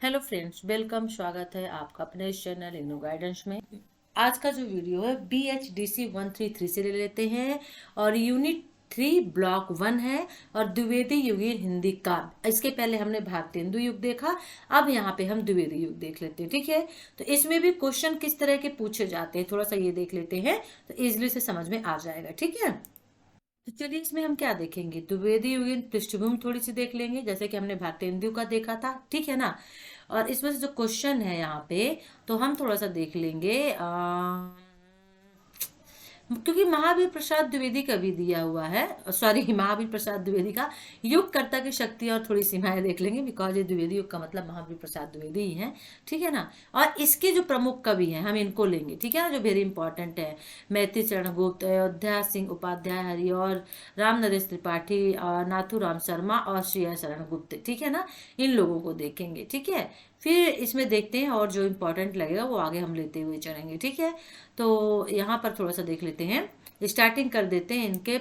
Hello friends, welcome. स्वागत है आपका अपने इस चैनल इग्नू गाइडेंस में। आज का जो वीडियो है BHDC 133 से ले लेते हैं और यूनिट 3 ब्लॉक 1 है और द्विवेदी युगीन हिंदी काव्य। इसके पहले हमने भारतेंदु युग देखा, अब यहाँ पे हम द्विवेदी युग देख लेते हैं। ठीक है, तो इसमें भी क्वेश्चन किस तरह के पूछे जाते हैं थोड़ा सा ये देख लेते हैं, तो इजिली से समझ में आ जाएगा। ठीक है, तो चलिए इसमें हम क्या देखेंगे, द्विवेदी युगीन पृष्ठभूमि थोड़ी सी देख लेंगे जैसे कि हमने भारतेंदु का देखा था। ठीक है ना, और इसमें से जो क्वेश्चन है यहाँ पे, तो हम थोड़ा सा देख लेंगे। क्योंकि महावीर प्रसाद द्विवेदी का भी दिया हुआ है, सॉरी, महावीर प्रसाद द्विवेदी का युगकर्ता की शक्ति और थोड़ी सीमाएं देख लेंगे, बिकॉज ये द्विवेदी युग का मतलब महावीर प्रसाद द्विवेदी ही है। ठीक है ना, और इसके जो प्रमुख कवि हैं हम इनको लेंगे। ठीक है ना, जो वेरी इंपॉर्टेंट है, मैथिली चरण गुप्त, अयोध्या सिंह उपाध्याय, हरिऔर राम नरेश त्रिपाठी, नाथूराम शर्मा और श्रेया शरण गुप्त। ठीक है ना, इन लोगों को देखेंगे। ठीक है, फिर इसमें देखते हैं और जो इम्पोर्टेंट लगेगा वो आगे हम लेते हुए चलेंगे। ठीक है, तो यहाँ पर थोड़ा सा देख लेते हैं, स्टार्टिंग कर देते हैं इनके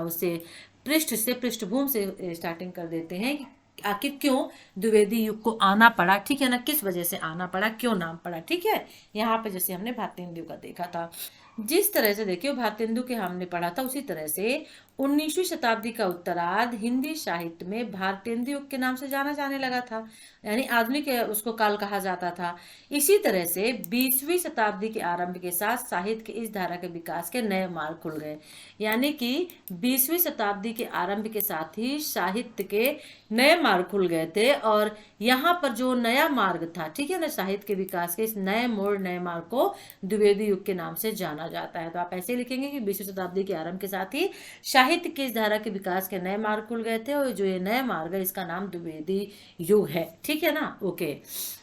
उससे पृष्ठभूमि से स्टार्टिंग कर देते हैं कि आखिर क्यों द्विवेदी युग को आना पड़ा। ठीक है ना, किस वजह से आना पड़ा, क्यों नाम पड़ा। ठीक है, यहाँ पे जैसे हमने भारतेंदु का देखा था, जिस तरह से देखिए भारतेंदु के हमने पढ़ा था, उसी तरह से 19वीं शताब्दी का उत्तरार्ध हिंदी साहित्य में भारतेंदु युग के नाम से जाना जाने लगा था, यानी आधुनिक उसको काल कहा जाता था। इसी तरह से 20वीं शताब्दी के आरंभ के साथ साहित्य के इस धारा के विकास के नए मार्ग खुल गए, यानी कि 20वीं शताब्दी के आरंभ के साथ ही साहित्य के नए मार्ग खुल गए थे। और यहाँ पर जो नया मार्ग था, ठीक है ना, साहित्य के विकास के इस नए मोड़, नए मार्ग को द्विवेदी युग के नाम से जाना जाता है। तो आप ऐसे लिखेंगे कि 20वीं शताब्दी के आरंभ के साथ ही साहित्य की इस धारा के विकास के नए मार्ग खुल गए थे और जो ये नए मार्ग है इसका नाम द्विवेदी युग है। ठीक है ना, ओके।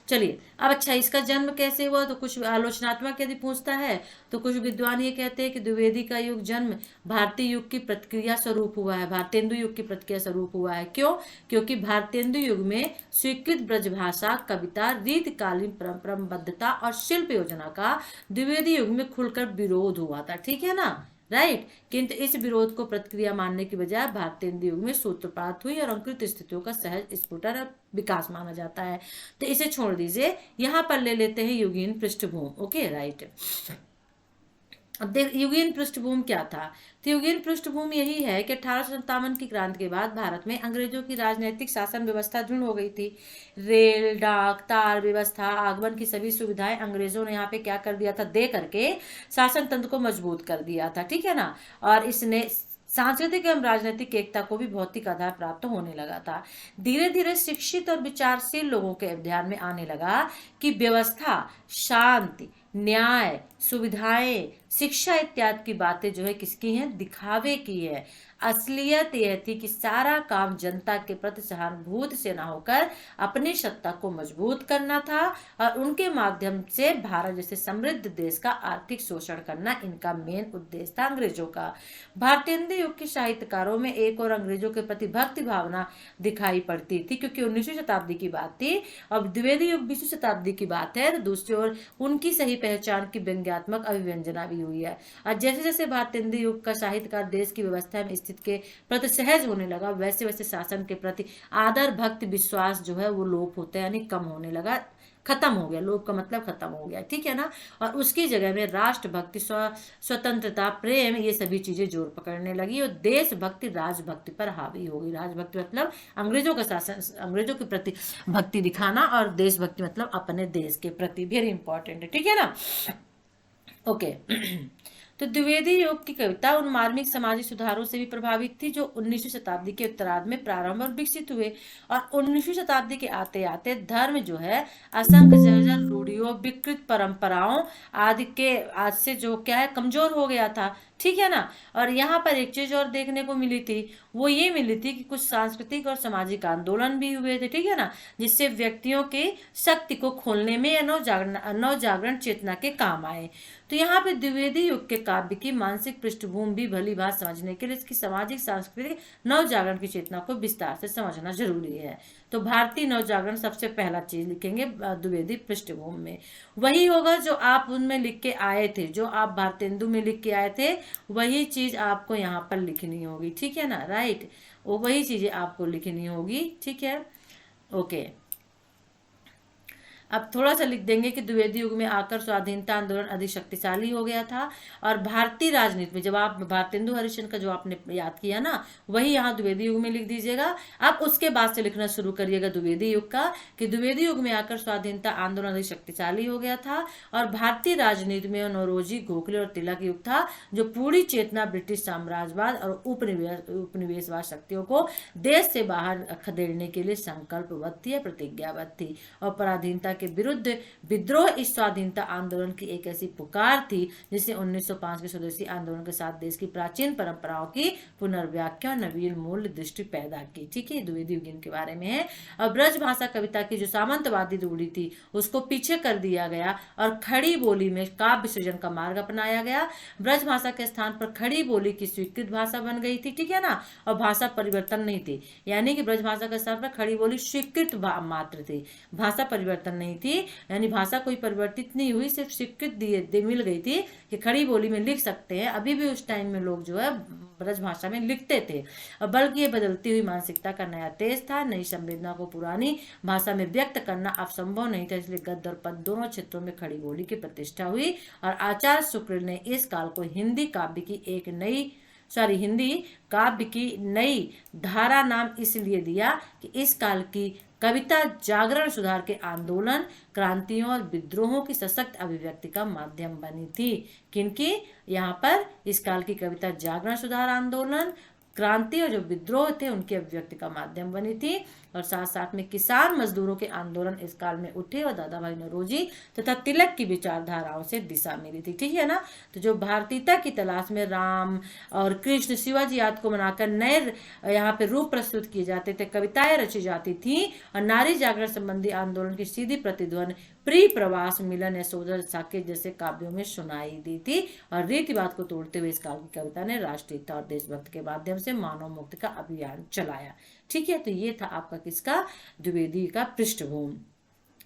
चलिए अब अच्छा, इसका जन्म कैसे हुआ, तो कुछ आलोचनात्मक यदि पूछता है तो कुछ विद्वान ये कहते हैं कि द्विवेदी का युग जन्म भारतीय युग की प्रतिक्रिया स्वरूप हुआ है, भारतेंदु युग की प्रतिक्रिया स्वरूप हुआ है। क्यों? क्योंकि भारतेंदु युग में स्वीकृत ब्रजभाषा, कविता, रीतिकालीन परंपराबद्धता और शिल्प योजना का द्विवेदी युग में खुलकर विरोध हुआ था। ठीक है ना, राइट। किंतु इस विरोध को प्रतिक्रिया मानने की बजाय भारतेंदु युग में सूत्रपात हुई और अंकुरित स्थितियों का सहज स्फुटन और विकास माना जाता है। तो इसे छोड़ दीजिए, यहाँ पर ले लेते हैं युगीन पृष्ठभूमि। Okay, right. अब देख, युगीन पृष्ठभूमि क्या था, तो युगीन पृष्ठभूमि यही है कि 1857 की क्रांति के बाद भारत में अंग्रेजों की राजनीतिक शासन व्यवस्था दृढ़ हो गई थी। रेल, डाक, तार व्यवस्था, आगमन की सभी सुविधाएं अंग्रेजों ने यहाँ पे क्या कर दिया था, दे करके शासन तंत्र को मजबूत कर दिया था। ठीक है ना, और इसने सांस्कृतिक एवं राजनीतिक एकता को भी भौतिक आधार प्राप्त होने लगा था। धीरे धीरे शिक्षित और विचारशील लोगों के ध्यान में आने लगा कि व्यवस्था, शांति, न्याय, सुविधाएं, शिक्षा इत्यादि की बातें जो है किसकी हैं, दिखावे की है। असलियत यह थी कि सारा काम जनता के प्रति सहानुभूति से न होकर अपनी सत्ता को मजबूत करना था और उनके माध्यम से भारत जैसे समृद्ध देश का आर्थिक शोषण करना इनका मेन उद्देश्य था अंग्रेजों का। भारतेंदु युग के साहित्यकारों में एक और अंग्रेजों के प्रति भक्ति भावना दिखाई पड़ती थी, क्योंकि 19वीं शताब्दी की बात थी। अब द्विवेदी युग 20वीं शताब्दी की बात है, तो दूसरी ओर उनकी सही पहचान की व्यंग्यात्मक अभिव्यंजना भी हुई है। और जैसे जैसे भारतेंदु युग का साहित्यकार देश की व्यवस्था में स्थिति के प्रति सहज होने लगा, वैसे वैसे शासन के प्रति आदर, भक्ति, विश्वास जो है वो लोप होता है, यानी कम होने लगा, खत्म हो गया। लोप का मतलब खत्म हो गया। ठीक है ना, और उसकी जगह में राष्ट्रभक्ति, स्वतंत्रता, प्रेम, ये सभी चीजें जोर पकड़ने लगी और देशभक्ति राजभक्ति पर हावी हो गई। राजभक्ति मतलब अंग्रेजों का शासन, अंग्रेजों के प्रति भक्ति दिखाना, और देशभक्ति मतलब अपने देश के प्रति। वेरी इंपॉर्टेंट है। ठीक है ना, ओके। तो द्विवेदी युग की कविता उन मार्मिक सामाजिक सुधारों से भी प्रभावित थी जो 19वीं शताब्दी के उत्तरार्ध में प्रारंभ और विकसित हुए। और 19वीं शताब्दी के आते आते धर्म जो है असंख्य जर्जर रूढ़ियों, विकृत परंपराओं आदि के आज से जो क्या है, कमजोर हो गया था। ठीक है ना, और यहाँ पर एक चीज और देखने को मिली थी, वो ये मिली थी कि कुछ सांस्कृतिक और सामाजिक आंदोलन भी हुए थे। ठीक है ना, जिससे व्यक्तियों की शक्ति को खोलने में या नवजागरण चेतना के काम आए। तो यहाँ पे द्विवेदी युग के काव्य की मानसिक पृष्ठभूमि भी भली बात समझने के लिए इसकी सामाजिक सांस्कृतिक नवजागरण की चेतना को विस्तार से समझना जरूरी है। तो भारतीय नवजागरण सबसे पहला चीज लिखेंगे द्विवेदी पृष्ठभूमि में, वही होगा जो आप उनमें लिख के आए थे, जो आप भारतेंदु में लिख के आए थे, वही चीज आपको यहाँ पर लिखनी होगी। ठीक है ना, राइट, वो वही चीजें आपको लिखनी होगी। ठीक है, ओके। अब थोड़ा सा लिख देंगे कि द्विवेदी युग में आकर स्वाधीनता आंदोलन अधिक शक्तिशाली हो गया था। और भारतीय राजनीति में, जब आप भारतेंदु हरिश्चंद्र का जो आपने याद किया ना, वही यहाँ द्विवेदी युग में लिख दीजिएगा। अब उसके बाद से लिखना शुरू करिएगा द्विवेदी युग का, कि द्विवेदी युग में आकर स्वाधीनता आंदोलन अधिक शक्तिशाली हो गया था और भारतीय राजनीति में नौरोजी, गोखले और तिलक युग था, जो पूरी चेतना ब्रिटिश साम्राज्यवाद और उपनिवेशवाद शक्तियों को देश से बाहर खदेड़ने के लिए संकल्पबद्ध थी, प्रतिज्ञाबद्ध थी। और पराधीनता के विरुद्ध विद्रोह इस स्वाधीनता आंदोलन की एक ऐसी पुकार थी जिसे 1905 के स्वदेशी आंदोलन के साथ देश की प्राचीन परंपराओं की पुनर्व्याख्या और नवीन मूल्य दृष्टि पैदा की। ठीक है, द्विवेदी युग के बारे में है। और ब्रज भाषा कविता की जो सामंतवादी रूढ़ी थी उसको पीछे कर दिया गया और खड़ी बोली में काव्य सृजन का मार्ग अपनाया गया। ब्रज भाषा के स्थान पर खड़ी बोली की स्वीकृत भाषा बन गई थी, ठीक है ना, और भाषा परिवर्तन नहीं थी। यानी कि ब्रज भाषा के स्थान पर खड़ी बोली स्वीकृत मात्र थी, भाषा परिवर्तन नहीं थी। यानी भाषा कोई परिवर्तित नहीं हुई, सिर्फ स्वीकृत मिल गई थी कि खड़ी बोली में लिख सकते हैं। अभी भी उस टाइम में लोग जो है ब्रज भाषा में लिखते थे, और बल्कि ये बदलती हुई मानसिकता का नया तेज था। नई संवेदना को पुरानी भाषा में व्यक्त करना अब संभव नहीं था, इसलिए गद्य और पद्य दोनों क्षेत्रों में खड़ी बोली की प्रतिष्ठा हुई। और आचार्य शुक्ल ने इस काल को हिंदी काव्य की नई धारा नाम इसलिए दिया कि इस काल की कविता जागरण, सुधार के आंदोलन, क्रांतियों और विद्रोहों की सशक्त अभिव्यक्ति का माध्यम बनी थी। किनकी? यहाँ पर इस काल की कविता जागरण, सुधार, आंदोलन, क्रांति और जो विद्रोह थे उनकी अभिव्यक्ति का माध्यम बनी थी। और साथ साथ में किसान मजदूरों के आंदोलन इस काल में उठे और दादा भाई नौरोजी तथा तिलक की विचारधाराओं से दिशा मिली थी। ठीक है ना। तो जो भारतीयता की तलाश में राम और कृष्ण, शिवाजी आदि को मनाकर नए यहाँ पे रूप प्रस्तुत किए जाते थे, कविताएं रची जाती थी और नारी जागरण संबंधी आंदोलन की सीधी प्रतिध्वनि प्री प्रवास, मिलन, यशोधर, साकेत जैसे काव्यों में सुनाई दी थी। और रीतिवाद को तोड़ते हुए इस काल की कविता ने राष्ट्रीयता और देशभक्ति के माध्यम से मानव मुक्ति का अभियान चलाया। ठीक है, तो ये था आपका किसका? द्विवेदी का पृष्ठभूमि,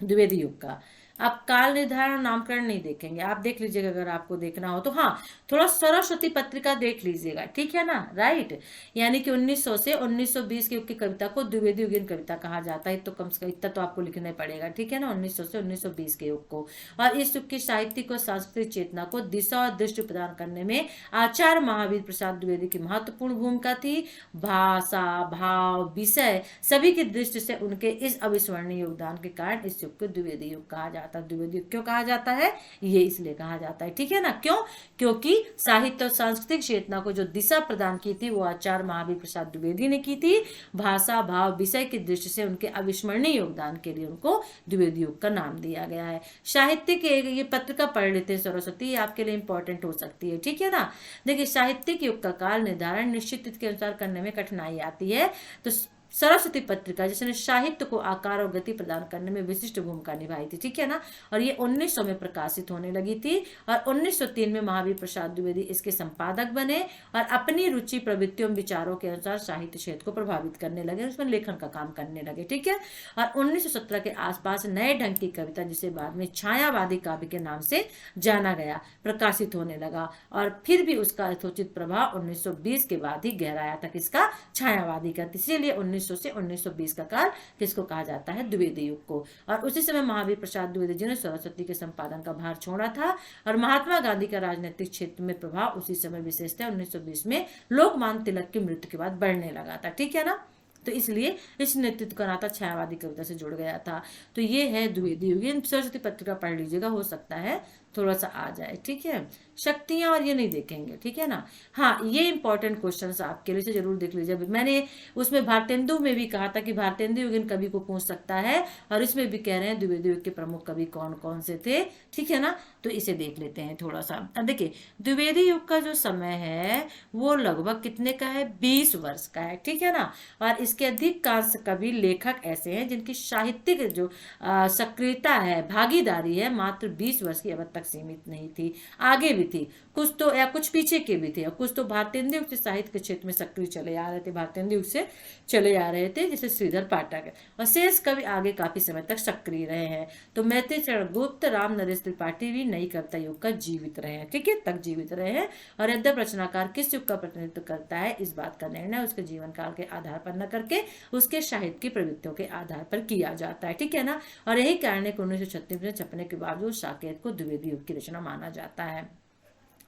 द्विवेदी युग का। आप काल निर्धारण नामकरण नहीं देखेंगे, आप देख लीजिएगा अगर आपको देखना हो तो। हाँ, थोड़ा सरस्वती पत्रिका देख लीजिएगा, ठीक है ना, राइट। यानी कि 1900 से 1920 के युग की कविता को द्विवेदी युगीन कविता कहा जाता है। तो कम से कम इतना तो आपको लिखना पड़ेगा, ठीक है ना, 1900 से 1920 के युग को। और इस युग की साहित्यिक और सांस्कृतिक चेतना को दिशा और दृष्टि प्रदान करने में आचार्य महावीर प्रसाद द्विवेदी की महत्वपूर्ण भूमिका थी। भाषा, भाव, विषय सभी की दृष्टि से उनके इस अविस्मरणीय योगदान के कारण इस युग को द्विवेदी युग कहा जाता है। द्विवेदी युग क्यों कहा जाता है? ये इसलिए कहा जाता है, ठीक है ना। क्यों? क्योंकि साहित्य और सांस्कृतिक चेतना को जो दिशा प्रदान की थी वो आचार्य महावीर प्रसाद द्विवेदी ने की थी। भाषा, भाव, विषय की दृष्टि से उनके अविस्मरणीय योगदान के लिए उनको द्विवेदी युग का नाम दिया गया है। साहित्य के ये पत्रिका पढ़ लेते हैं सरस्वती, ये आपके लिए इंपॉर्टेंट हो सकती है, ठीक है ना। देखिए, साहित्यिक युग का काल निर्धारण निश्चित तिथि के अनुसार करने में कठिनाई आती है। तो सरस्वती पत्रिका जिसने साहित्य को आकार और गति प्रदान करने में विशिष्ट भूमिका निभाई थी, ठीक है ना। और ये 1900 में प्रकाशित होने लगी थी और 1903 में महावीर प्रसाद द्विवेदी इसके संपादक बने और अपनी रुचि, प्रवृत्तियों, विचारों के अनुसार साहित्य क्षेत्र को प्रभावित करने लगे, उसमें लेखन का काम करने लगे, ठीक है। और 1917 के आसपास नए ढंग की कविता, जिसे बाद में छायावादी काव्य के नाम से जाना गया, प्रकाशित होने लगा। और फिर भी उसका यथोचित प्रभाव 1920 के बाद ही गहराया था, किसका? छायावादी का। इसीलिए 1900 से 1920 का काल किसको कहा जाता है? द्विवेदी युग को। और उसी समय महावीर प्रसाद द्विवेदी जी ने सरस्वती के संपादन का भार छोड़ा था और महात्मा गांधी का राजनीतिक क्षेत्र में प्रभाव उसी समय विशेषतः 1920 में लोकमान्य तिलक की मृत्यु के बाद बढ़ने लगा था, ठीक है ना। तो इसलिए इस नेतृत्व का नाता छायावादी कविता से जुड़ गया था। तो ये है द्विवेदी युग। सरस्वती पत्रिका पढ़ लीजिएगा, हो सकता है थोड़ा सा आ जाए, ठीक है। शक्तियां और ये नहीं देखेंगे, ठीक है ना। हाँ, ये इंपॉर्टेंट क्वेश्चंस आपके लिए से जरूर देख लीजिए। मैंने उसमें भारतेंदु में भी कहा था कि भारतेंदु युगीन कवि को पूछ सकता है, और इसमें भी कह रहे हैं द्विवेदी युग के प्रमुख कवि कौन कौन से थे, ठीक है ना। तो इसे देख लेते हैं थोड़ा सा। अब देखिए, द्विवेदी युग का जो समय है वो लगभग कितने का है? 20 वर्ष का है, ठीक है ना। और इसके अधिकांश कवि, लेखक ऐसे हैं जिनकी साहित्यिक जो सक्रियता है, भागीदारी है, मात्र 20 वर्ष की अवधि तक तक सीमित नहीं थी, आगे भी थी, कुछ तो या कुछ पीछे के भी थे, और कुछ तो भारतेंदु युग से साहित्य के क्षेत्र में सक्रिय चले आ रहे थे, भारतेंदु युग से चले आ रहे थे, जैसे श्रीधर पाठक है, और शेष कवि आगे काफी समय तक सक्रिय रहे हैं। तो मैथिली चरण गुप्त, राम नरेश त्रिपाठी भी नई कविता युग का जीवित रहे हैं, ठीक है, तक जीवित रहे हैं। और यद्यप रचनाकार किस युग का प्रतिनिधित्व करता है, इस बात का निर्णय उसके जीवन काल के आधार पर न करके उसके साहित्य की प्रवृत्तियों के आधार पर किया जाता है, ठीक है ना। और यही कारण है कि 1936 में छपने के बावजूद साकेत को द्विवेदी युग की रचना माना जाता है।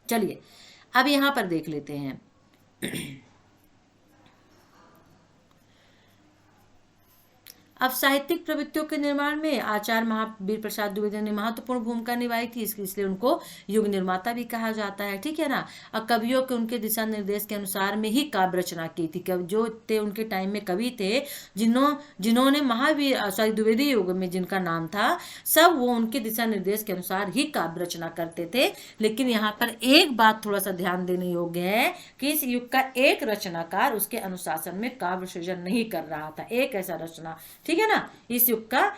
चलिए अब यहां पर देख लेते हैं अब साहित्यिक प्रवृत्तियों के निर्माण में आचार्य महावीर प्रसाद द्विवेदी ने महत्वपूर्ण भूमिका निभाई थी, इसलिए उनको युग निर्माता भी कहा जाता है, ठीक है ना। और कवियों के उनके दिशा निर्देश के अनुसार में ही काव्य रचना की थी। जो थे उनके टाइम में कवि थे जिन्होंने महावीर द्विवेदी युग में जिनका नाम था, सब वो उनके दिशा निर्देश के अनुसार ही काव्य रचना करते थे। लेकिन यहाँ पर एक बात थोड़ा सा ध्यान देने योग्य है कि इस युग का एक रचनाकार उसके अनुशासन में काव्य सृजन नहीं कर रहा था, एक ऐसा रचना, ठीक है ना। इस युग का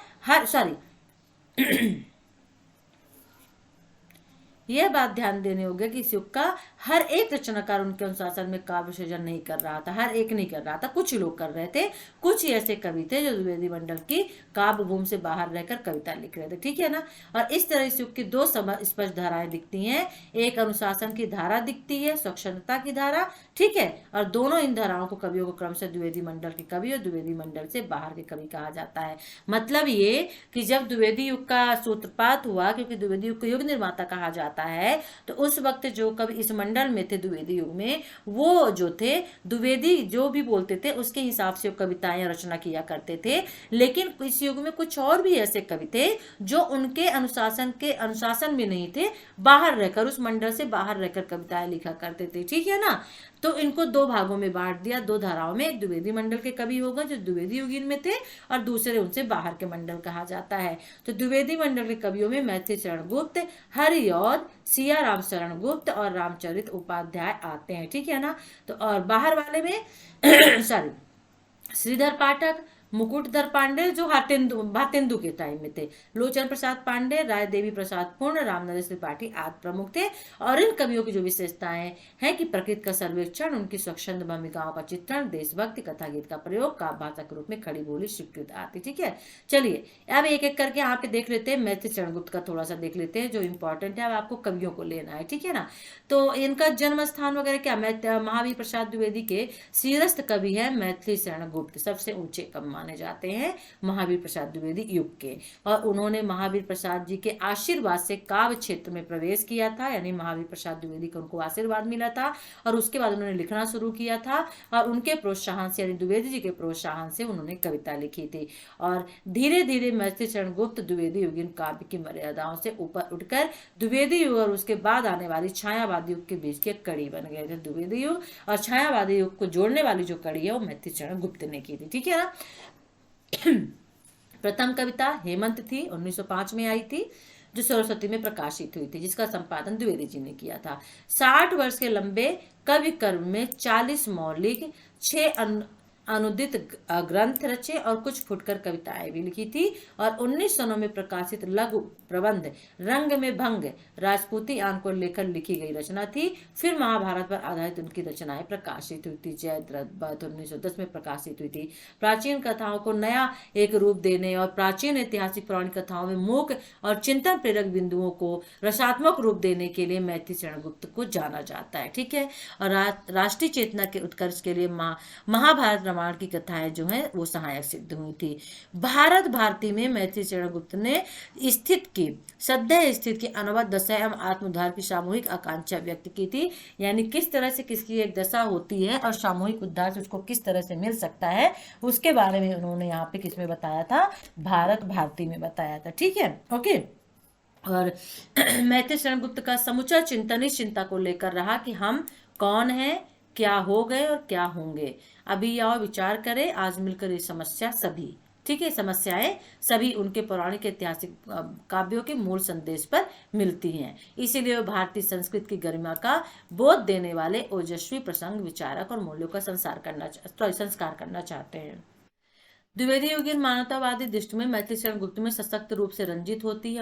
यह बात ध्यान देने होगी कि इस युग का हर एक रचनाकार उनके अनुशासन में काव्य सृजन नहीं कर रहा था, हर एक नहीं कर रहा था, कुछ लोग कर रहे थे। कुछ ही ऐसे कवि थे जो द्विवेदी मंडल की काव्य भूमि से बाहर रहकर कविता लिख रहे थे, ठीक है ना। और इस तरह इस युग की दो स्पष्ट धाराएं दिखती हैं, एक अनुशासन की धारा दिखती है, स्वच्छंदता की धारा, ठीक है। और दोनों इन धाराओं को कवियों को क्रमशः द्विवेदी मंडल के कवि और द्विवेदी मंडल से बाहर के कवि कहा जाता है। मतलब ये कि जब द्विवेदी युग का सूत्रपात हुआ, क्योंकि द्विवेदी युग को युग निर्माता कहा जाता है, तो उस वक्त जो कवि इस मंडल में थे द्विवेदी युग में, वो जो थे द्विवेदी जो भी बोलते थे उसके हिसाब से कविताएं रचना किया करते थे। लेकिन इस युग में कुछ और भी ऐसे कवि थे जो उनके अनुशासन में नहीं थे, बाहर रहकर, उस मंडल से बाहर रहकर कविताएं लिखा करते थे, ठीक है ना। तो इनको दो भागों में बांट दिया, दो धाराओं में। एक द्विवेदी मंडल के कवि होगा जो द्विवेदी युगीन में थे, और दूसरे उनसे बाहर के मंडल कहा जाता है। तो द्विवेदी मंडल के कवियों में मैथिली चरण गुप्त, हरिऔध, सिया राम शरण गुप्त और रामचरित उपाध्याय आते हैं, ठीक है ना। तो और बाहर वाले में श्रीधर पाठक, मुकुटधर पांडे जो भारतेंदु के टाइम में थे, लोचन प्रसाद पांडे, राय देवी प्रसाद पूर्ण, राम नरेश त्रिपाठी आदि प्रमुख थे। और इन कवियों की जो विशेषताएं हैं कि प्रकृति का सर्वेक्षण, उनकी स्वच्छंद भूमिकाओं का चित्रण, देशभक्ति, कथा गीत का प्रयोग, काव्य भाषा के रूप में खड़ी बोली स्वीकृत आती, ठीक है। चलिए अब एक एक करके यहाँ पे देख लेते हैं। मैथिली चरण गुप्त का थोड़ा सा देख लेते हैं, जो इंपॉर्टेंट है, अब आपको कवियों को लेना है, ठीक है ना। तो इनका जन्म स्थान वगैरह क्या, महावीर प्रसाद द्विवेदी के श्रीरस्त कवि है मैथिली चरण गुप्त, सबसे ऊंचे कवि माने जाते हैं महावीर प्रसाद द्विवेदी युग के। और उन्होंने महावीर प्रसाद जी के आशीर्वाद से काव्य क्षेत्र में प्रवेश किया था, यानी महावीर प्रसाद द्विवेदी को उनको आशीर्वाद मिला था, और उसके बाद उन्होंने लिखना शुरू किया था, और उनके प्रोत्साहन से, यानी द्विवेदी जी के प्रोत्साहन से उन्होंने कविता लिखी थी। और धीरे धीरे मैथिली चरण गुप्त द्विवेदी युगीन काव्य की मर्यादाओं से ऊपर उठकर द्विवेदी युग और उसके बाद आने वाली छायावादी युग के बीच की कड़ी बन गए थे। द्विवेदी युग और छायावादी युग को जोड़ने वाली जो कड़ी है वो मैथिली चरण गुप्त ने की थी, ठीक है ना। प्रथम कविता हेमंत थी, 1905 में आई थी, जो सरस्वती में प्रकाशित हुई थी, जिसका संपादन द्विवेदी जी ने किया था। 60 वर्ष के लंबे कवि कर्म में 40 मौलिक, 6 अनुदित ग्रंथ रचे और कुछ फुटकर कविताएं भी लिखी थी। और 19 सनों में प्रकाशित लघु प्रबंध रंग में भंग राजपूती आन को लेकर लिखी गई रचना थी। फिर महाभारत पर आधारित उनकी रचनाएं प्रकाशित हुई थी। जयद्रथ 1910 में प्रकाशित हुई थी। प्राचीन कथाओं को नया एक रूप देने और प्राचीन ऐतिहासिक पौराणिक कथाओं में मूक और चिंतन प्रेरक बिंदुओं को रसात्मक रूप देने के लिए मैथिली चरण गुप्त को जाना जाता है, ठीक है। और राष्ट्रीय चेतना के उत्कर्ष के लिए महाभारत की कथाएं जो हैं वो सहायक सिद्ध हुई थी। भारत भारती में मैथिली चरण गुप्त ने सद्य स्थिति की अनवरत दशा एवं आत्मोद्धार की सामूहिक आकांक्षा व्यक्त की थी। यानी किस तरह से किसकी एक दशा होती है और सामूहिक उद्धार से उसको किस तरह से मिल सकता है, उसके बारे में उन्होंने यहाँ पे किसमें बताया था, भारत भारती में बताया था, ठीक है, ओके। और मैथिली चरण गुप्त का समूचा चिंतन इस चिंता को लेकर रहा कि हम कौन हैं, क्या हो गए और क्या होंगे। अभी आओ विचार करें, आज मिलकर ये समस्या सभी, ठीक है, समस्याएं सभी उनके पौराणिक ऐतिहासिक काव्यों के मूल संदेश पर मिलती हैं। इसीलिए वो भारतीय संस्कृति की गरिमा का बोध देने वाले ओजस्वी प्रसंग, विचारक और मूल्यों का संस्कार करना चाहते हैं। द्विवेदी युगीन मानवतावादी दृष्टि में मैथिली चरण गुप्त में सशक्त रूप से रंजित होती है।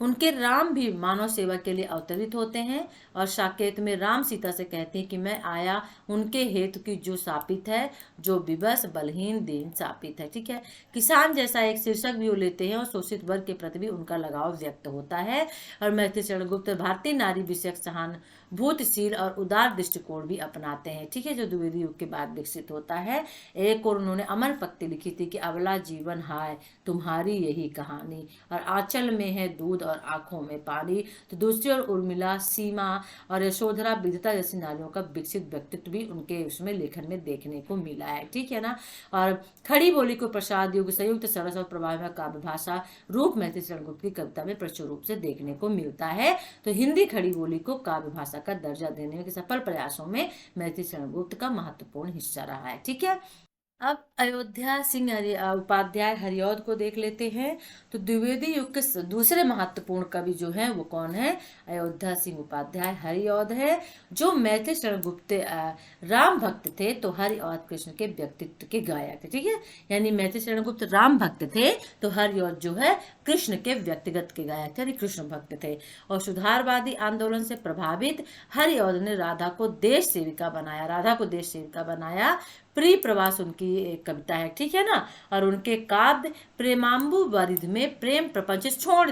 उनके राम भी मानव सेवा के लिए अवतरित होते हैं और साकेत में राम सीता से कहते हैं कि मैं आया उनके हेतु की जो शापित है, जो विवश बलहीन दीन शापित है। ठीक है, किसान जैसा एक शीर्षक भी वो लेते हैं और शोषित वर्ग के प्रति भी उनका लगाव व्यक्त होता है। और मैथिली शरण गुप्त भारतीय नारी विषयक सहानुभूतिशील और उदार दृष्टिकोण भी अपनाते हैं। ठीक है, जो द्विवेदी युग के बाद विकसित होता है। एक और उन्होंने अमर पंक्ति लिखी थी कि अबला जीवन हाय तुम्हारी यही कहानी, और आंचल में है दूध और आंखों में पानी। तो दूसरी ओर उर्मिला, सीमा और यशोधरा विदिता जैसी नारियों का विकसित व्यक्तित्व भी उनके उसमें लेखन में देखने को मिला है। ठीक है ना। और खड़ी बोली को प्रसाद युग, संयुक्त सरस और प्रभाव में काव्य भाषा रूप मैथिली शरण गुप्त की कविता में प्रचुर रूप से देखने को मिलता है। तो हिंदी खड़ी बोली को काव्य भाषा का दर्जा देने के सफल प्रयासों में मैथिली शरण गुप्त का महत्वपूर्ण हिस्सा रहा है। ठीक है, अब अयोध्या सिंह उपाध्याय हरिऔध को देख लेते हैं। तो द्विवेदी युग के दूसरे महत्वपूर्ण कवि जो हैं वो कौन है? अयोध्या सिंह उपाध्याय हरिऔध है, जो मैथिली शरण गुप्त राम भक्त थे तो हरिऔध कृष्ण के व्यक्तित्व के गायक थे। ठीक है, यानी मैथिली शरण गुप्त राम भक्त थे तो हरिऔध जो है कृष्ण के व्यक्तिगत के गायक थे, यानी कृष्ण भक्त थे। और सुधारवादी आंदोलन से प्रभावित हरिऔध ने राधा को देश सेविका बनाया। प्रिय प्रवास उनकी एक कविता है। ठीक है ना। और उनके काव्य प्रेमाम्बु वरिध में प्रेम प्रपंच छोड़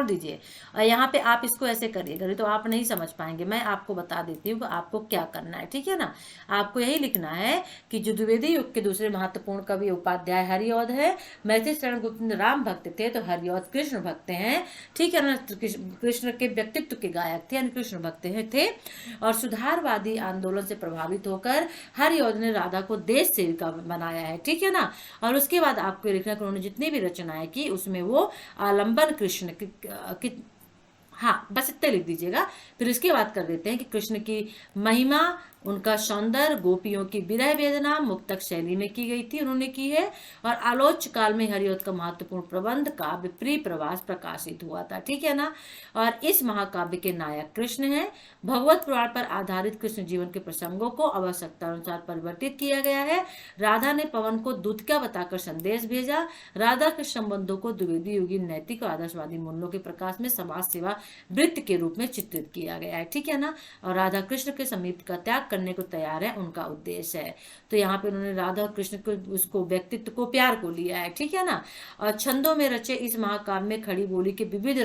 दीजिए। और यहाँ पे आप इसको ऐसे करिएगा तो आप नहीं समझ पाएंगे, मैं आपको बता देती हूँ कि आपको क्या करना है। ठीक है ना, आपको यही लिखना है कि जो द्विवेदी युग के दूसरे महत्वपूर्ण कवि उपाध्याय हरिऔध है, मैथिली शरण गुप्त राम भक्त थे तो हरिऔध कृष्ण भक्त हैं। ठीक है ना, कृष्ण के व्यक्तित्व के गायक थे, यानी कृष्ण भक्त थे। और सुधारवादी आंदोलन से प्रभावित होकर हरिऔध ने राधा को देश सेविका बनाया है। ठीक है ना। और उसके बाद आपको लिखना कि उन्होंने जितनी भी रचनाएं की उसमें वो आलंबन कृष्ण की हाँ, बस इतना लिख दीजिएगा। फिर इसके बाद कर देते हैं कि कृष्ण की महिमा, उनका सौंदर्य, गोपियों की विरह वेदना मुक्तक शैली में की गई थी, उन्होंने की है। और आलोच काल में हरिऔध का महत्वपूर्ण प्रबंध काव्य प्रिय प्रवास प्रकाशित हुआ था। ठीक है ना। और इस महाकाव्य के नायक कृष्ण हैं। भगवत पुराण पर आधारित कृष्ण जीवन के प्रसंगों को आवश्यकता अनुसार परिवर्तित किया गया है। राधा ने पवन को दूतिका बताकर संदेश भेजा। राधा के संबंधों को द्विवेदी युगीन नैतिक और आदर्शवादी मूल्यों के प्रकाश में समाज सेवा वृत्ति के रूप में चित्रित किया गया है। ठीक है ना। और राधा कृष्ण के समीप का त्याग करने को तैयार है, उनका उद्देश्य है। तो यहाँ पे उन्होंने राधा और कृष्ण को उसको व्यक्तित्व को प्यार को लिया है। ठीक है ना। और छंदों में रचे इस महाकाव्य में खड़ी बोली के विविध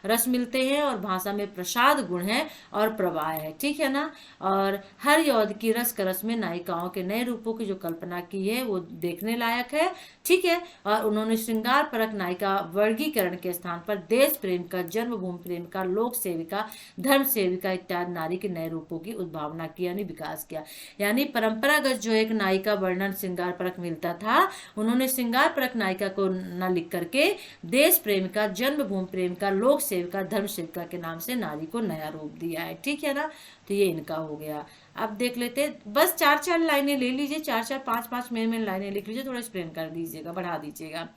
रस मिलते हैं और भाषा में प्रसाद गुण है और प्रवाह है। ठीक है ना। और हरिऔध की रस में नायिकाओं के नए रूपों की जो कल्पना की है वो देखने लायक है। ठीक है। और उन्होंने श्रृंगार परक नायिका वर्गीकरण के स्थान पर देश प्रेम का, जन्मभूमि प्रेम का, लोक सेविका, धर्म सेविका इत्यादि नारी के नए रूपों की उद्भावना की, यानी विकास किया। यानी परंपरागत जो एक नायिका वर्णन श्रृंगार परक मिलता था, उन्होंने श्रृंगार परक नायिका को न लिख करके देश प्रेम का, जन्मभूमि प्रेम का, लोक सेविका, धर्म सेविका के नाम से नारी को नया रूप दिया है। ठीक है ना। तो ये इनका हो गया। अब देख लेते, बस 4-4 लाइनें ले लीजिए, 4-4 5-5 मेन लाइनें लिख लीजिए, थोड़ा एक्सप्लेन कर दीजिएगा, बढ़ा दीजिएगा।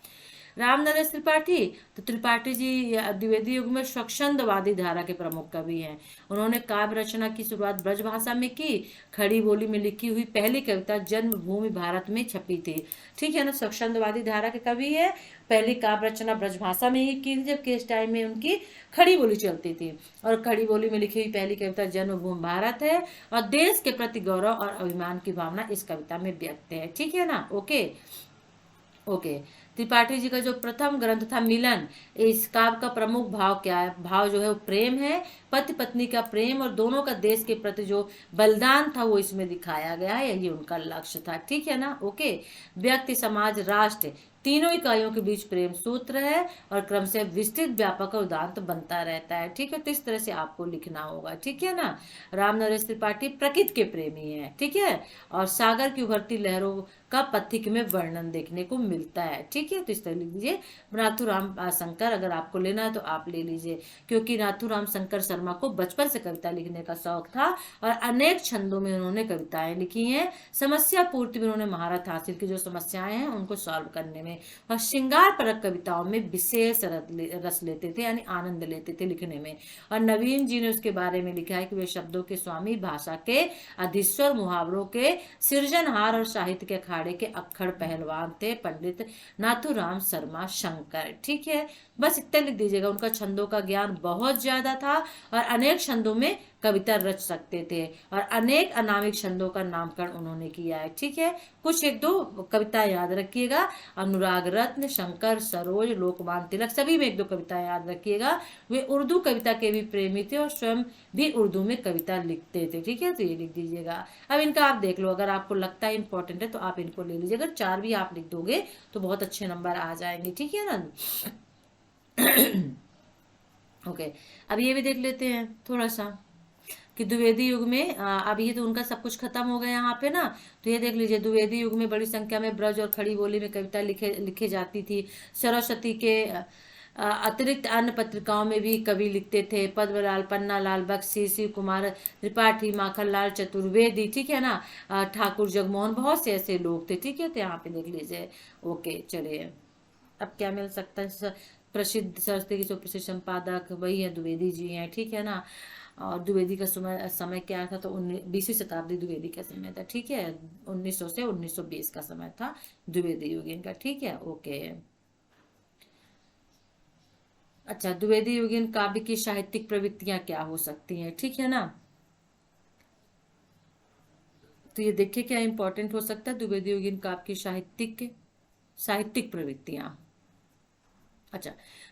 राम नरेश त्रिपाठी, तो त्रिपाठी जी द्विवेदी युग में स्वच्छंदवादी धारा के प्रमुख कवि हैं। उन्होंने काव्य रचना की शुरुआत ब्रजभाषा में की। खड़ी बोली में लिखी हुई पहली कविता जन्मभूमि भारत में छपी थी। ठीक है ना। स्वच्छंदवादी धारा के कवि है। पहली काव्य रचना ब्रजभाषा में ही की थी, जबकि इस टाइम में उनकी खड़ी बोली चलती थी। और खड़ी बोली में लिखी हुई पहली कविता जन्मभूमि भारत है। और देश के प्रति गौरव और अभिमान की भावना इस कविता में व्यक्त है। ठीक है ना। ओके। त्रिपाठी जी का जो प्रथम ग्रंथ था मिलन, इस काव्य का प्रमुख भाव क्या है? भाव जो है वो प्रेम है, पति पत्नी का प्रेम और दोनों का देश के प्रति जो बलिदान था वो इसमें दिखाया गया है, यही उनका लक्ष्य था। ठीक है ना। ओके। व्यक्ति, समाज, राष्ट्र तीनों इकाइयों के बीच प्रेम सूत्र है और क्रम से विस्तृत, व्यापक और उदात्त बनता रहता है। ठीक है। तो इस तरह से आपको लिखना होगा। ठीक है ना। राम नरेश त्रिपाठी प्रकृति के प्रेमी है। ठीक है। और सागर की उभरती लहरों का पथिक में वर्णन देखने को मिलता है। ठीक है। तो इस तरह लिख दीजिए। नाथूराम शंकर, अगर आपको लेना है तो आप ले लीजिए, क्योंकि नाथूराम शंकर शर्मा को बचपन से कविता लिखने का शौक था और अनेक छंदों में उन्होंने कविताएं लिखी हैं। समस्या पूर्ति में उन्होंने महारत हासिल की, जो समस्याएं हैं उनको सॉल्व करने में। और श्रृंगार परक कविताओं में विशेष रस लेते थे, यानी आनंद लेते थे लिखने में। और नवीन जी ने उसके बारे में लिखा है कि वे शब्दों के स्वामी, भाषा के अधीश्वर, मुहावरों के सृजनहार और साहित्य के अखाड़े के अक्खड़ पहलवान थे पंडित नाथूराम शर्मा शंकर। ठीक है, बस इतना लिख दीजिएगा। उनका छंदों का ज्ञान बहुत ज्यादा था और अनेक छंदों में कविता रच सकते थे और अनेक अनामिक छंदों का नामकरण उन्होंने किया है। ठीक है, कुछ एक दो कविता याद रखिएगा। अनुराग रत्न, शंकर सरोज, लोकमान तिलक, सभी में एक दो कविता याद रखिएगा। वे उर्दू कविता के भी प्रेमी थे और स्वयं भी उर्दू में कविता लिखते थे। ठीक है, तो ये लिख दीजिएगा। अब इनका आप देख लो, अगर आपको लगता है इंपॉर्टेंट है तो आप इनको ले लीजिए। अगर 4 भी आप लिख दोगे तो बहुत अच्छे नंबर आ जाएंगे। ठीक है ना। ओके, अब ये भी देख लेते हैं थोड़ा सा कि द्विवेदी युग में अब ये तो उनका सब कुछ खत्म हो गया यहाँ पे ना। तो ये देख लीजिए, द्विवेदी युग में बड़ी संख्या में ब्रज और खड़ी बोली में कविता लिखे जाती थी। सरस्वती के अतिरिक्त अन्य पत्रिकाओं में भी कवि लिखते थे। पद्मलाल, पन्नालाल बख्शी, शिव कुमार त्रिपाठी, माखनलाल चतुर्वेदी, ठीक है ना, ठाकुर जगमोहन, बहुत से ऐसे लोग थे। ठीक है, तो यहाँ पे देख लीजिए। ओके, चलिए अब क्या मिल सकता है। प्रसिद्ध सरस्वती के सुप्रसिद्ध संपादक वही है, द्विवेदी जी हैं। ठीक है ना। और द्विवेदी का समय क्या था, तो 20वीं शताब्दी द्विवेदी का समय था। ठीक है, 1900 से 1920 का समय था द्विवेदी युगीन का। ठीक है, ओके। अच्छा, द्विवेदी युगीन काव्य की साहित्यिक प्रवृत्तियां क्या हो सकती हैं। ठीक है ना, तो ये देखिए क्या इंपॉर्टेंट हो सकता है द्विवेदी युगीन काव्य की साहित्यिक प्रवृत्तियां। अच्छा,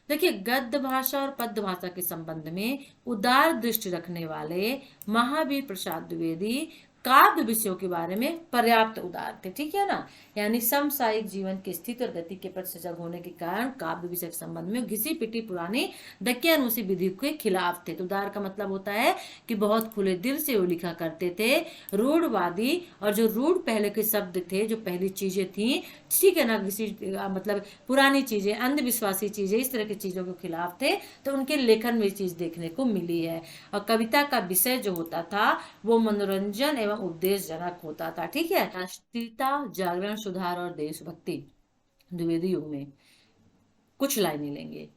देखिए, गद्य भाषा और पद्य भाषा के संबंध में उदार दृष्टि रखने वाले महावीर प्रसाद द्विवेदी काव्य विषयों के बारे में पर्याप्त उदार थे। ठीक है ना, यानी समसामयिक जीवन की स्थिति और गति के प्रति सजग होने के कारण काव्य विषय के संबंध में घिसी पिटी पुरानी दकियानूसी विधि के खिलाफ थे। तो उदार का मतलब होता है कि बहुत खुले दिल से वो लिखा करते थे। रूढ़वादी, और जो रूढ़ पहले के शब्द थे, जो पहली चीजें थी, ठीक है ना, किसी मतलब पुरानी चीजें, अंधविश्वासी चीजें, इस तरह की चीजों के खिलाफ थे। तो उनके लेखन में चीज देखने को मिली है। और कविता का विषय जो होता था वो मनोरंजन एवं उद्देश्यजनक होता था। ठीक है, राष्ट्रीयता, जागरण, सुधार और देशभक्ति द्विवेदी युग में कुछ लाइनें लेंगे।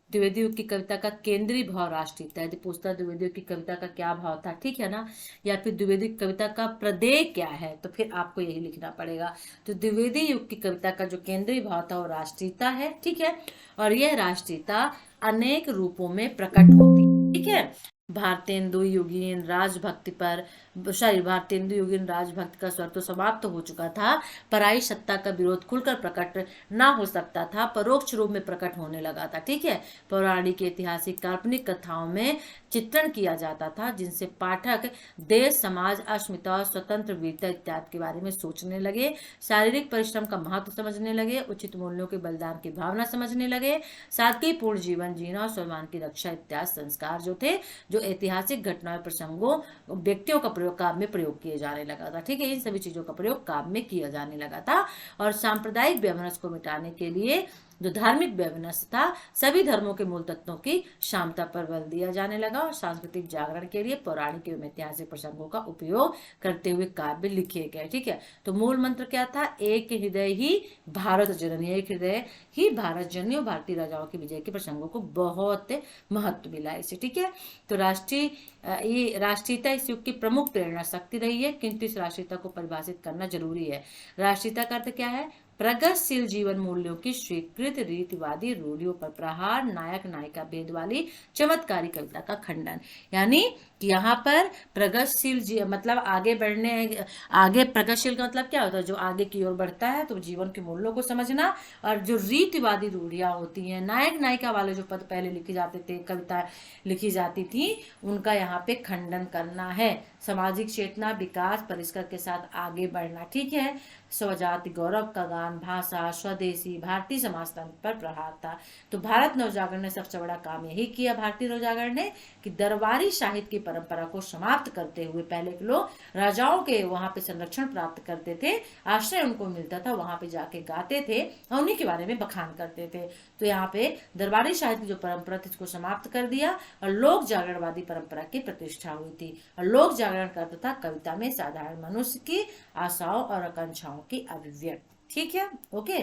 द्विवेदी युग की कविता का केंद्रीय भाव राष्ट्रीयता है। पूछता है द्विवेदी युग की कविता का क्या भाव था, ठीक है ना, या फिर द्विवेदी कविता का प्रदेय क्या है, तो फिर आपको यही लिखना पड़ेगा। तो द्विवेदी युग की कविता का जो केंद्रीय भाव था वो राष्ट्रीयता है। ठीक है, और यह राष्ट्रीयता अनेक रूपों में प्रकट होती। ठीक है, भारतेंदु युगीन राजभक्ति पर भारतेंदु युगीन राजभक्ति का स्वर तो समाप्त हो चुका था। पराई सत्ता का विरोध खुलकर प्रकट ना हो सकता था, परोक्ष रूप में प्रकट होने लगा था। ठीक है, पौराणिक, ऐतिहासिक, काल्पनिक कथाओं में चित्रण किया जाता था, जिनसे पाठक देश, समाज, अस्मिता, स्वतंत्र वीरता इत्यादि के बारे में सोचने लगे, शारीरिक परिश्रम का महत्व समझने लगे, उचित मूल्यों के बलिदान की भावना समझने लगे, सादगीपूर्ण जीवन जीना और सम्मान की रक्षा इत्यादि संस्कार जो थे, जो ऐतिहासिक घटनाओं, प्रसंगों, व्यक्तियों का प्रयोग काव्य में प्रयोग किए जाने लगा था। ठीक है, इन सभी चीजों का प्रयोग काव्य में किया जाने लगा था। और सांप्रदायिक व्यवनस को मिटाने के लिए जो धार्मिक व्यवनस था, सभी धर्मों के मूल तत्वों की क्षमता पर बल दिया जाने लगा और सांस्कृतिक जागरण के लिए पौराणिक एवं ऐतिहासिक प्रसंगों का उपयोग करते हुए काव्य लिखे गए। ठीक है, तो मूल मंत्र क्या था, एक हृदय ही भारत जननी, एक हृदय ही भारत जननी, और भारतीय राजाओं के विजय के प्रसंगों को बहुत महत्व मिला इसे। ठीक है, तो राष्ट्रीयता इस युग की प्रमुख प्रेरणा शक्ति रही है, किंतु इस राष्ट्रीयता को परिभाषित करना जरूरी है। राष्ट्रीयता का अर्थ क्या है, प्रगतिशील जीवन मूल्यों की स्वीकृत रीतिवादी रूढ़ियों पर प्रहार, नायक नायिका भेद वाली चमत्कारी कविता का खंडन। यानी कि यहाँ पर प्रगतिशील मतलब आगे प्रगतिशील का मतलब क्या होता है, जो आगे की ओर बढ़ता है, तो जीवन के मूल्यों को समझना। और जो रीतिवादी रूढ़ियां होती हैं, नायक नायिका वाले जो पद पहले लिखे जाते थे, कविता लिखी जाती थी, उनका यहाँ पे खंडन करना है। सामाजिक चेतना, विकास, परिष्कार के साथ आगे बढ़ना। ठीक है, स्वजाति गौरव का गान, भाषा, स्वदेशी, भारतीय समाजतंत्र पर प्रहार था। तो भारत नवजागरण ने सबसे बड़ा काम यही किया, भारतीय नवजागरण ने, कि दरबारी साहित्य की परंपरा को समाप्त करते हुए, पहले के लोग राजाओं के वहां पे संरक्षण प्राप्त करते थे, आश्रय उनको मिलता था, वहां पे जाके गाते थे और उन्हीं के बारे में बखान करते थे। तो यहाँ पे दरबारी साहित्य की जो परंपरा थी उसको समाप्त कर दिया और लोक जागरणवादी परंपरा की प्रतिष्ठा हुई थी। और लोक जागरण का अर्थ था कविता में साधारण मनुष्य की आशाओं और आकांक्षाओं की अभिव्यक्ति। ठीक है, ओके।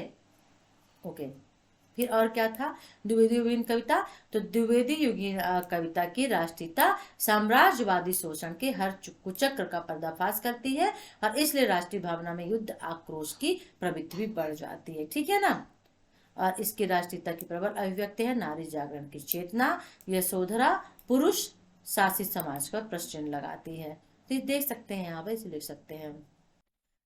ओके। फिर और क्या था द्विवेदी युगीन कविता? तो द्विवेदी युगीन कविता की राष्ट्रीयता साम्राज्यवादी शोषण के हर कुचक्र का पर्दाफाश करती है, और इसलिए राष्ट्रीय भावना में युद्ध आक्रोश की प्रवृत्ति भी बढ़ जाती है, ठीक है ना। और इसकी राष्ट्रीयता की प्रबल अभिव्यक्ति है नारी जागरण की चेतना, यशोधरा पुरुष शासित समाज पर प्रश्न चिन्ह लगाती है। तो ये देख सकते हैं, यहाँ पर इसे लिख सकते हैं।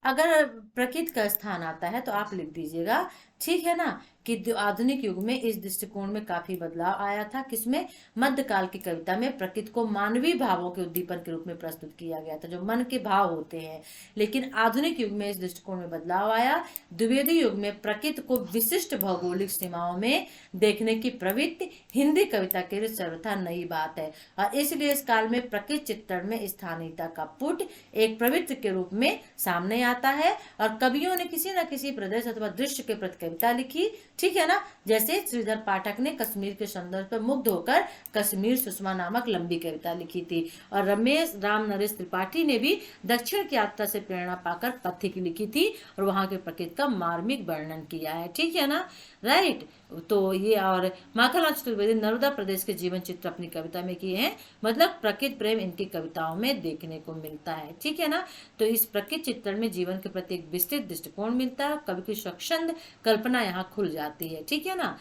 अगर प्रकृति का स्थान आता है तो आप लिख दीजिएगा, ठीक है ना, कि आधुनिक युग में इस दृष्टिकोण में काफी बदलाव आया था। किसमें? मध्यकाल की कविता में प्रकृति को मानवीय भावों के उद्दीपन के रूप में प्रस्तुत किया गया था, जो मन के भाव होते हैं। लेकिन आधुनिक युग में इस दृष्टिकोण में बदलाव आया। द्विवेदी युग में प्रकृति को विशिष्ट भौगोलिक सीमाओं में देखने की प्रवृत्ति हिंदी कविता के लिए सर्वथा नई बात है, और इसलिए इस काल में प्रकृति चित्रण में स्थानीयता का पुट एक प्रवृत्ति के रूप में सामने आता है, और कवियों ने किसी न किसी प्रदेश अथवा दृश्य के प्रति कविता लिखी, ठीक है ना। जैसे श्रीधर पाठक ने कश्मीर के सौंदर्य पर मुग्ध होकर कश्मीर सुषमा नामक लंबी कविता लिखी थी, और रमेश राम नरेश त्रिपाठी ने भी दक्षिण की यात्रा से प्रेरणा पाकर पथिक लिखी थी, और वहां के प्रकृति का मार्मिक वर्णन किया है, ठीक है ना, राइट। तो ये, और माखनलाल चतुर्वेदी नर्मदा प्रदेश के जीवन चित्र अपनी कविता में किए हैं, मतलब प्रकृति प्रेम इनकी कविताओं में देखने को मिलता है, ठीक है ना। तो इस प्रकृति चित्रण में जीवन के प्रति एक विस्तृत दृष्टिकोण मिलता है, कवि की स्वच्छंद कल्पना यहाँ खुल जाती है, ठीक है ना।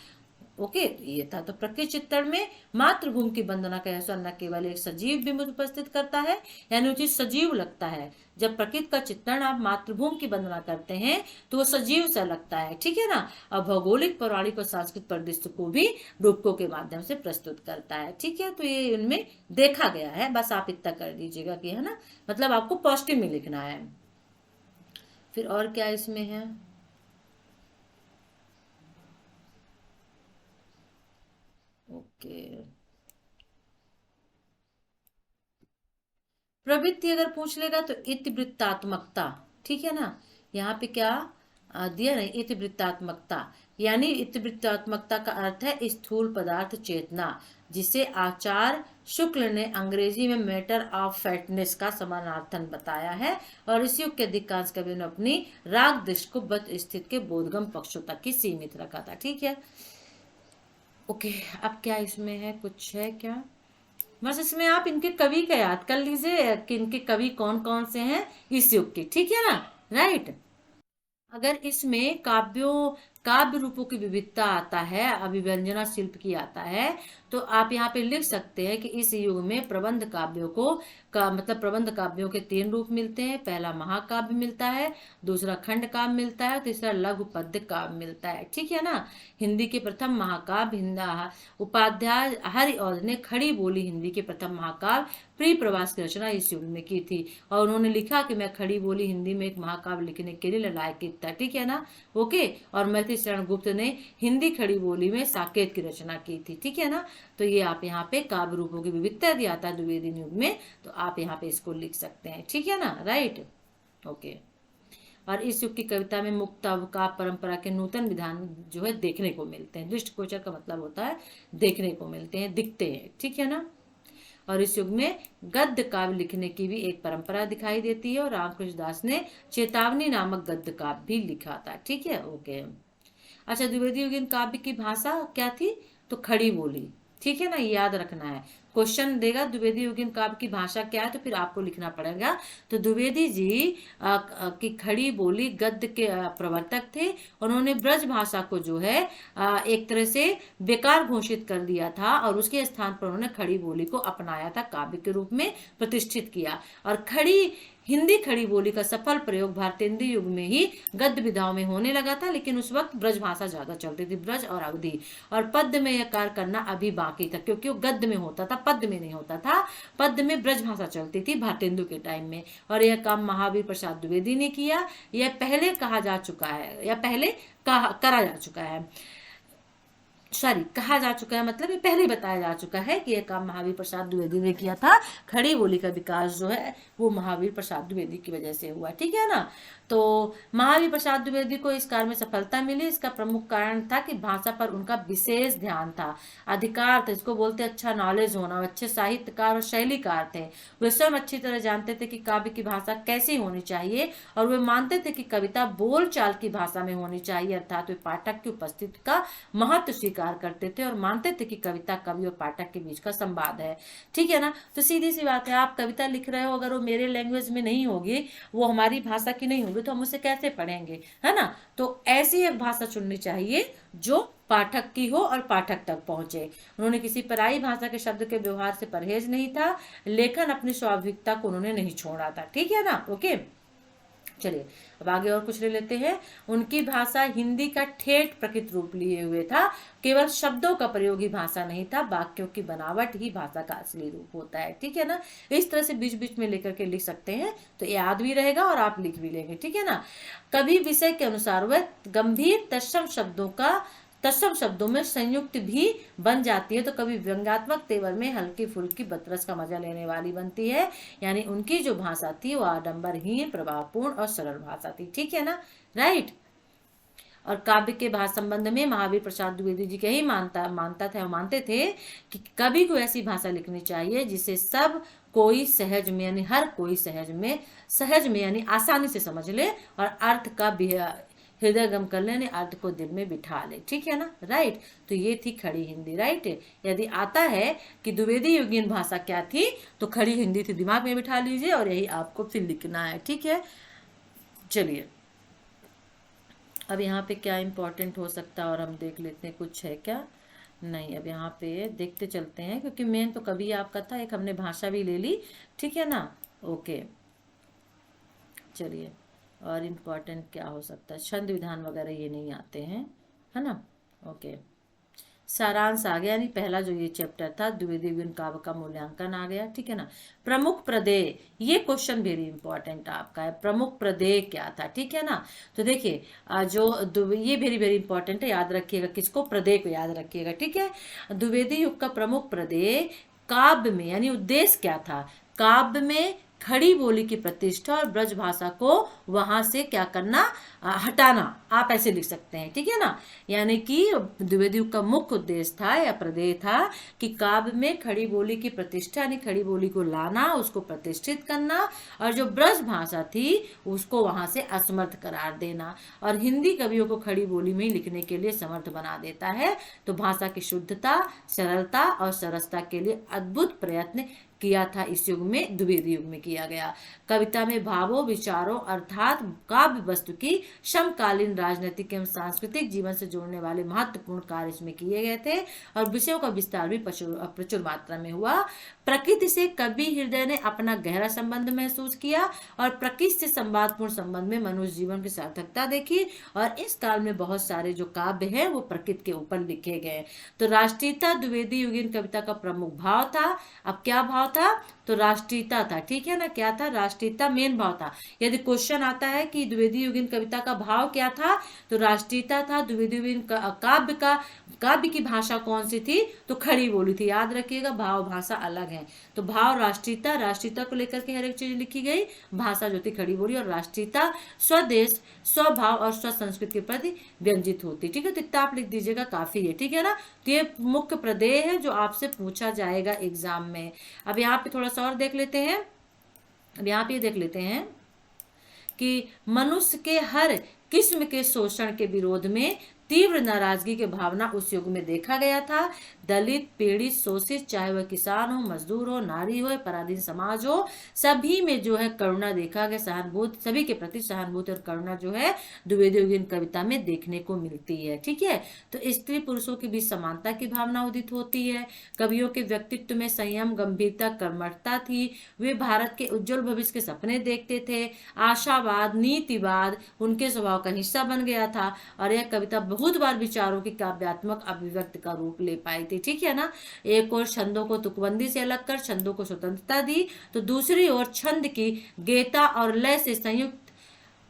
ओके, ये था। तो प्रकृति चित्रण में मातृभूमि की वंदना का यह न केवल एक सजीव बिंब उपस्थित करता है, यानी वो चीज सजीव लगता है। जब प्रकृति का चित्रण आप मातृभूमि की वंदना करते हैं तो वो सजीव सा लगता है, ठीक है ना। और भौगोलिक, पौराणिक और सांस्कृतिक परिदृश्य को भी रूपकों के माध्यम से प्रस्तुत करता है, ठीक है। तो ये इनमें देखा गया है, बस आप इतना कर दीजिएगा कि, है ना, मतलब आपको पॉजिटिव में लिखना है। फिर और क्या इसमें है? ओके, प्रवृत्ति अगर पूछ लेगा तो इतिवृत्तात्मकता, ठीक है ना। यहाँ पे क्या दिया नहीं, इतिवृत्तात्मकता, यानी इतिवृत्तात्मकता का अर्थ है स्थूल पदार्थ चेतना, जिसे आचार्य शुक्ल ने अंग्रेजी में मैटर ऑफ फैटनेस का समानार्थन बताया है, और इस युग के अधिकांश कवियों ने अपनी राग दृष्टि को बद स्थित के बोधगम पक्षों तक ही सीमित रखा था, ठीक है। ओके, अब क्या इसमें है, कुछ है क्या? बस इसमें आप इनके कवि का याद कर लीजिए कि इनके कवि कौन कौन से हैं इस युग के, ठीक है ना, राइट। अगर इसमें काव्य रूपों की विविधता आता है, अभिव्यंजना शिल्प की आता है, तो आप यहाँ पे लिख सकते हैं कि इस युग में प्रबंध काव्यों मतलब प्रबंध काव्यों के 3 रूप मिलते हैं। पहला महाकाव्य मिलता है, दूसरा खंड काव्य मिलता है, तीसरा लघु पद्य काव्य मिलता है, ठीक है ना। हिंदी के प्रथम महाकाव्य उपाध्याय हरिऔध ने खड़ी बोली हिंदी के प्रथम महाकाव्य प्रिय प्रवास की रचना इस युग में की थी, और उन्होंने लिखा कि मैं खड़ी बोली हिंदी में एक महाकाव्य लिखने के लिए लायक था, ठीक है ना। ओके, और मैथिली शरण गुप्त ने हिंदी खड़ी बोली में साकेत की रचना की थी, ठीक है ना। तो ये आप यहाँ पे काव्य रूपों की विविधता दिया था द्विवेदी युग में, तो आप यहाँ पे इसको लिख सकते हैं, ठीक है ना, राइट। ओके, और इस युग की कविता में मुक्त अवकाश परंपरा के नूतन विधान जो है देखने को मिलते हैं। दृष्टिगोचर का मतलब होता है देखने को मिलते हैं, दिखते हैं, ठीक है ना। और इस युग में गद्य काव्य लिखने की भी एक परंपरा दिखाई देती है, और रामकृष्ण दास ने चेतावनी नामक गद्य काव्य भी लिखा था, ठीक है। ओके, अच्छा, द्विवेदी युगीन काव्य की भाषा क्या थी? तो खड़ी बोली, ठीक है ना, याद रखना है। क्वेश्चन देगा द्विवेदी युगीन काव्य की भाषा क्या है, तो फिर आपको लिखना पड़ेगा। तो द्विवेदी जी की खड़ी बोली गद्य के प्रवर्तक थे। उन्होंने ब्रज भाषा को जो है एक तरह से बेकार घोषित कर दिया था, और उसके स्थान पर उन्होंने खड़ी बोली को अपनाया था, काव्य के रूप में प्रतिष्ठित किया। और हिंदी खड़ी बोली का सफल प्रयोग भारतेंदु युग में ही गद्य विधाओं में होने लगा था, लेकिन उस वक्त ब्रज भाषा ज्यादा चलती थी, ब्रज और अवधि। और पद्य में यह कार्य करना अभी बाकी था, क्योंकि वो गद्य में होता था, पद्य में नहीं होता था। पद्य में ब्रज भाषा चलती थी भारतेंदु के टाइम में, और यह काम महावीर प्रसाद द्विवेदी ने किया। यह पहले कहा जा चुका है, या पहले करा जा चुका है, कहा जा चुका है, मतलब ये पहले बताया जा चुका है कि यह काम महावीर प्रसाद द्विवेदी ने किया था। खड़ी बोली का विकास जो है वो महावीर प्रसाद द्विवेदी की वजह से हुआ, ठीक है ना। तो महावीर प्रसाद द्विवेदी को इस कार्य में सफलता मिली। इसका प्रमुख कारण था कि भाषा पर उनका विशेष ध्यान था, अधिकार था, इसको बोलते अच्छा नॉलेज होना। अच्छे साहित्यकार और शैलीकार थे। वे स्वयं अच्छी तरह जानते थे कि काव्य की भाषा कैसी होनी चाहिए और वे मानते थे कि कविता बोल चाल की भाषा में होनी चाहिए, अर्थात वे पाठक की उपस्थिति का महत्व स्वीकार करते थे और मानते थे कि कविता कवि और पाठक के बीच का संवाद है। ठीक है ना। तो सीधी सी बात है, आप कविता लिख रहे हो, अगर वो मेरे लैंग्वेज में नहीं होगी, वो हमारी भाषा की नहीं होगी, तो हम उसे कैसे पढ़ेंगे, है ना। तो ऐसी एक भाषा चुननी चाहिए जो पाठक की हो और पाठक तक पहुंचे। उन्होंने किसी पराई भाषा के शब्द के व्यवहार से परहेज नहीं था। लेखन अपनी स्वाभाविकता को उन्होंने नहीं छोड़ा था। ठीक है ना। ओके, चलिए अब आगे और कुछ ले लेते हैं। उनकी भाषा हिंदी का ठेठ प्रकृत रूप लिए हुए था। केवल शब्दों का प्रयोग ही भाषा नहीं था, वाक्यों की बनावट ही भाषा का असली रूप होता है। ठीक है ना। इस तरह से बीच बीच में लेकर के लिख सकते हैं तो याद भी रहेगा और आप लिख भी लेंगे। ठीक है ना। कभी विषय के अनुसार वह गंभीर तत्सम शब्दों में संयुक्त भी बन जाती है, तो कभी व्यंग्यात्मक तेवर में हल्की फुल्की बतरस का मजा लेने वाली बनती है। यानी उनकी जो भाषा थी वो आडंबरहीन, प्रभावपूर्ण और सरल भाषा थी। ठीक है ना। राइट। और काव्य के भाषा संबंध में महावीर प्रसाद द्विवेदी जी के ही मानते थे कि कवि को ऐसी भाषा लिखनी चाहिए जिसे सब कोई सहज में, यानी हर कोई सहज में यानी आसानी से समझ ले और अर्थ का हृदयगम कर लेने, अर्थ को दिल में बिठा ले। ठीक है ना। राइट। तो ये थी खड़ी हिंदी। राइट। यदि आता है कि द्विवेदी युगीन भाषा क्या थी, तो खड़ी हिंदी थी, दिमाग में बिठा लीजिए और यही आपको फिर लिखना है। ठीक है। चलिए अब यहाँ पे क्या इंपॉर्टेंट हो सकता है और हम देख लेते हैं, कुछ है क्या। नहीं, अब यहाँ पे देखते चलते हैं, क्योंकि मेन तो कभी आपका था, एक हमने भाषा भी ले ली। ठीक है ना। ओके, चलिए और इम्पोर्टेंट क्या हो सकता है, छंद विधान वगैरह ये नहीं आते हैं, है ना। ओके, सारांश आ गया, यानी पहला जो ये चैप्टर था द्विवेदी युगीन काव्य का मूल्यांकन आ गया। ठीक है ना। प्रमुख प्रदेय, ये क्वेश्चन वेरी इंपॉर्टेंट आपका है, प्रमुख प्रदेय क्या था। ठीक है ना। तो देखिए ये वेरी वेरी इंपॉर्टेंट है, याद रखिएगा, किसको, प्रदेय को याद रखिएगा। ठीक है। द्विवेदी युग का प्रमुख प्रदेय काव्य में, यानी उद्देश्य क्या था, काव्य में खड़ी बोली की प्रतिष्ठा और ब्रज भाषा को वहां से क्या करना, हटाना, आप ऐसे लिख सकते हैं। ठीक है ना। यानी कि द्विवेदी युग का मुख्य उद्देश्य था या प्रदेय था कि काव्य में खड़ी बोली की प्रतिष्ठा, यानी खड़ी बोली को लाना, उसको प्रतिष्ठित करना, और जो ब्रज भाषा थी उसको वहां से असमर्थ करार देना। और हिंदी कवियों को खड़ी बोली में ही लिखने के लिए समर्थ बना देता है। तो भाषा की शुद्धता, सरलता और सरसता के लिए अद्भुत प्रयत्न किया था इस युग में, द्विवेदी युग में किया गया। कविता में भावों, विचारों अर्थात काव्य वस्तु की समकालीन राजनीतिक एवं सांस्कृतिक जीवन से जोड़ने वाले महत्वपूर्ण कार्य इसमें किए गए थे और विषयों का विस्तार भी प्रचुर मात्रा में हुआ। प्रकृति से कवि हृदय ने अपना गहरा संबंध महसूस किया और प्रकृति से संवादपूर्ण संबंध में मनुष्य जीवन की सार्थकता देखी। और इस काल में बहुत सारे जो काव्य हैं वो प्रकृति के ऊपर लिखे गए। तो राष्ट्रीयता द्विवेदी युगीन कविता का प्रमुख भाव था। अब क्या भाव था, तो राष्ट्रीयता था। ठीक है ना। क्या था, राष्ट्रीयता मेन भाव था। यदि क्वेश्चन आता है कि द्विवेदी युगीन कविता का भाव क्या था, तो राष्ट्रीयता था। द्विवेदी युगीन काव्य की भाषा कौन सी थी, तो खड़ी बोली थी। याद रखिएगा, भाव भाषा अलग है। तो भाव राष्ट्रीयता को लेकर के हर एक चीज लिखी गई, भाषा जो थी खड़ी बोली, और राष्ट्रीयता स्वदेश, स्वभाव और स्व संस्कृति के प्रति व्यंजित होती। ठीक है। तो इतना आप लिख दीजिएगा, काफी है। ठीक है ना। तो ये मुख्य प्रदेय है जो आपसे पूछा जाएगा एग्जाम में। अब यहाँ पे थोड़ा सा और देख लेते हैं। अब यहाँ पे देख लेते हैं कि मनुष्य के हर किस्म के शोषण के विरोध में तीव्र नाराजगी की भावना उस युग में देखा गया था। दलित, पीड़ित, शोषित, चाहे वह किसान हो, मजदूर हो, नारी हो, पराधीन समाज हो, सभी में जो है करुणा देखा गया। सहानुभूति, सभी के प्रति सहानुभूति और करुणा जो है द्विवेदी युगीन कविता में देखने को मिलती है। ठीक है। तो स्त्री पुरुषों के बीच समानता की भावना उदित होती है। कवियों के व्यक्तित्व में संयम, गंभीरता, कर्मठता थी। वे भारत के उज्जवल भविष्य के सपने देखते थे। आशावाद, नीतिवाद उनके स्वभाव का हिस्सा बन गया था और यह कविता बहुत बार विचारों की काव्यात्मक अभिव्यक्ति का रूप ले पाई थी। ठीक है ना। एक और छंदों को तुकबंदी से अलग कर छंदों को स्वतंत्रता दी, तो दूसरी ओर छंद की गेयता और लय से संयुक्त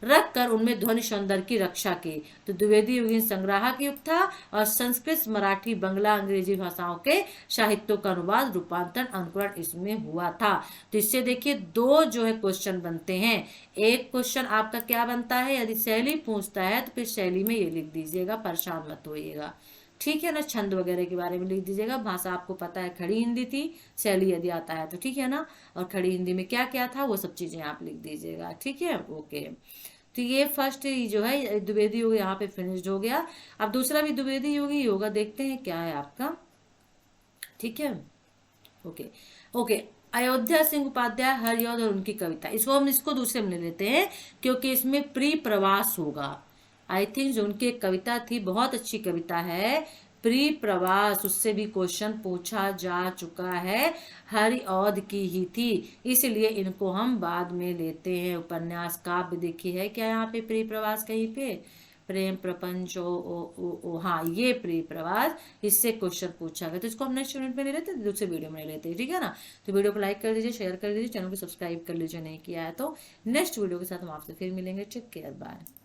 रख कर उनमें ध्वनि सौंदर्य की रक्षा की। तो द्विवेदी युग संग्राहक युग था और संस्कृत, मराठी, बंगला, अंग्रेजी भाषाओं के साहित्यों का अनुवाद, रूपांतरण, अनुकरण इसमें हुआ था। तो इससे देखिए दो जो है क्वेश्चन बनते हैं। एक क्वेश्चन आपका क्या बनता है, यदि शैली पूछता है तो फिर शैली में ये लिख दीजिएगा, परेशान मत होइएगा, ठीक है ना। छंद वगैरह के बारे में लिख दीजिएगा। भाषा आपको पता है खड़ी हिंदी थी, शैली यदि आता है तो ठीक है ना। और खड़ी हिंदी में क्या क्या था वो सब चीजें आप लिख दीजिएगा, ठीक है। ओके, तो ये फर्स्ट जो है द्विवेदी युग यहाँ पे फिनिश्ड हो गया। अब दूसरा भी द्विवेदी युग ही होगा, देखते हैं क्या है आपका, ठीक है। ओके ओके, अयोध्या सिंह उपाध्याय, हरिऔध और उनकी कविता, इसको दूसरे में ले लेते हैं क्योंकि इसमें प्री प्रवास होगा। आई थिंक जो उनकी एक कविता थी, बहुत अच्छी कविता है, प्री प्रवास, उससे भी क्वेश्चन पूछा जा चुका है, हरिऔध की ही थी, इसलिए इनको हम बाद में लेते हैं। उपन्यास काव्य देखिए है क्या यहाँ पे प्री प्रवास, कहीं पे प्रेम प्रपंच, हाँ ये प्री प्रवास, इससे क्वेश्चन पूछा गया। तो इसको हम नेक्स्ट यूनिट में ले लेते हैं, दूसरे वीडियो में ले लेते हैं, ठीक है ना। तो वीडियो को लाइक कर दीजिए, शेयर कर दीजिए, चैनल को सब्सक्राइब कर लीजिए नहीं किया है तो। नेक्स्ट वीडियो के साथ हम आपसे फिर मिलेंगे। Take care, bye.